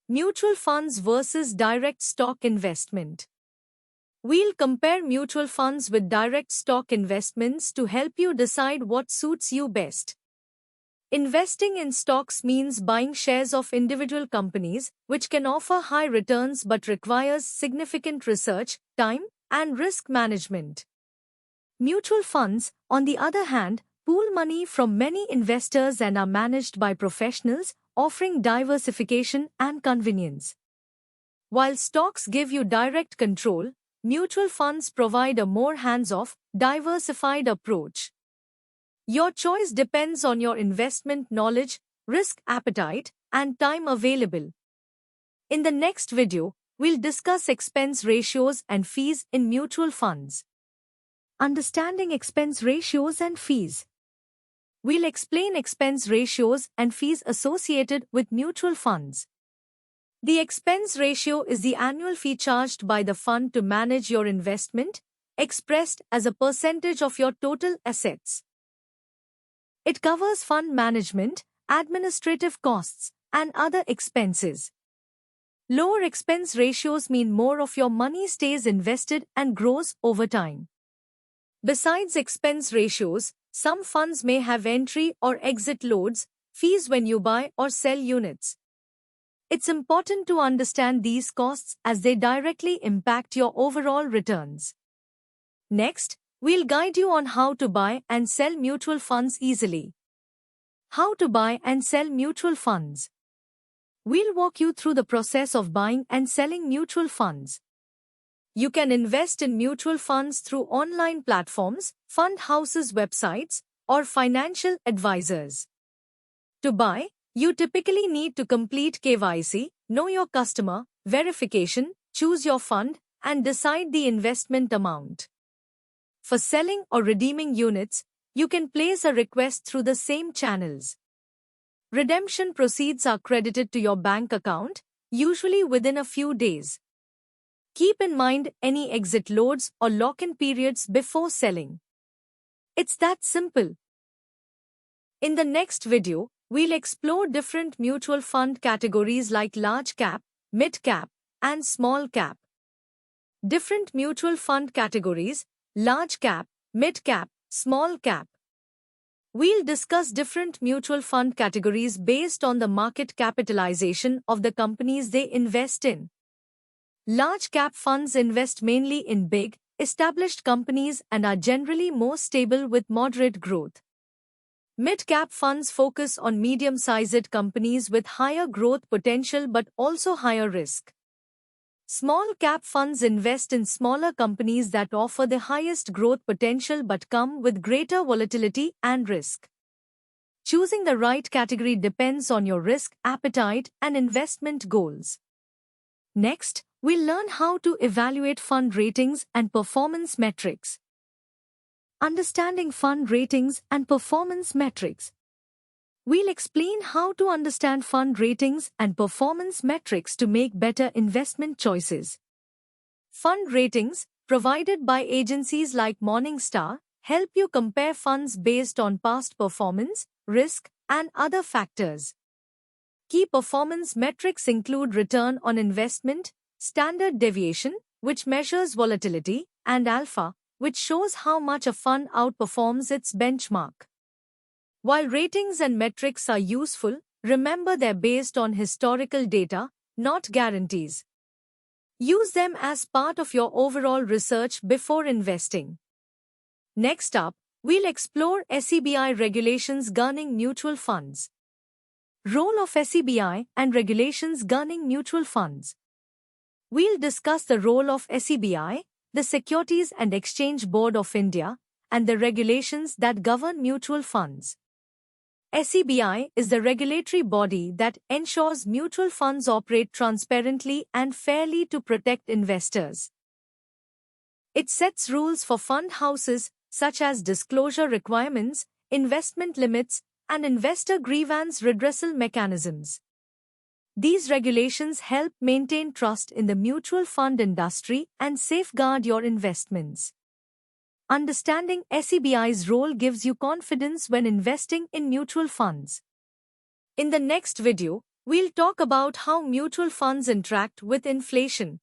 Mutual funds versus direct stock investment. We'll compare mutual funds with direct stock investments to help you decide what suits you best. Investing in stocks means buying shares of individual companies, which can offer high returns but requires significant research, time, and risk management. Mutual funds, on the other hand, pool money from many investors and are managed by professionals, offering diversification and convenience. While stocks give you direct control, mutual funds provide a more hands-off, diversified approach. Your choice depends on your investment knowledge, risk appetite, and time available. In the next video, we'll discuss expense ratios and fees in mutual funds. Understanding expense ratios and fees. We'll explain expense ratios and fees associated with mutual funds. The expense ratio is the annual fee charged by the fund to manage your investment, expressed as a percentage of your total assets. It covers fund management, administrative costs, and other expenses. Lower expense ratios mean more of your money stays invested and grows over time. Besides expense ratios, some funds may have entry or exit loads, fees when you buy or sell units. It's important to understand these costs as they directly impact your overall returns. Next, we'll guide you on how to buy and sell mutual funds easily. How to buy and sell mutual funds. We'll walk you through the process of buying and selling mutual funds. You can invest in mutual funds through online platforms, fund houses' websites, or financial advisors. To buy, you typically need to complete KYC, know your customer, verification, choose your fund, and decide the investment amount. For selling or redeeming units, you can place a request through the same channels. Redemption proceeds are credited to your bank account, usually within a few days. Keep in mind any exit loads or lock-in periods before selling. It's that simple. In the next video, we'll explore different mutual fund categories like large cap, mid cap, and small cap. Different mutual fund categories: large cap, mid cap, small cap. We'll discuss different mutual fund categories based on the market capitalization of the companies they invest in. Large cap funds invest mainly in big, established companies and are generally more stable with moderate growth. Mid-cap funds focus on medium-sized companies with higher growth potential but also higher risk. Small-cap funds invest in smaller companies that offer the highest growth potential but come with greater volatility and risk. Choosing the right category depends on your risk appetite and investment goals. Next, we'll learn how to evaluate fund ratings and performance metrics. Understanding fund ratings and performance metrics. We'll explain how to understand fund ratings and performance metrics to make better investment choices. Fund ratings, provided by agencies like Morningstar, help you compare funds based on past performance, risk, and other factors. Key performance metrics include return on investment, standard deviation, which measures volatility, and alpha, which shows how much a fund outperforms its benchmark. While ratings and metrics are useful, remember they're based on historical data, not guarantees. Use them as part of your overall research before investing. Next up, we'll explore SEBI regulations governing mutual funds. Role of SEBI and regulations governing mutual funds. We'll discuss the role of SEBI, the Securities and Exchange Board of India, and the regulations that govern mutual funds. SEBI is the regulatory body that ensures mutual funds operate transparently and fairly to protect investors. It sets rules for fund houses such as disclosure requirements, investment limits, and investor grievance redressal mechanisms. These regulations help maintain trust in the mutual fund industry and safeguard your investments. Understanding SEBI's role gives you confidence when investing in mutual funds. In the next video, We'll talk about how mutual funds interact with inflation.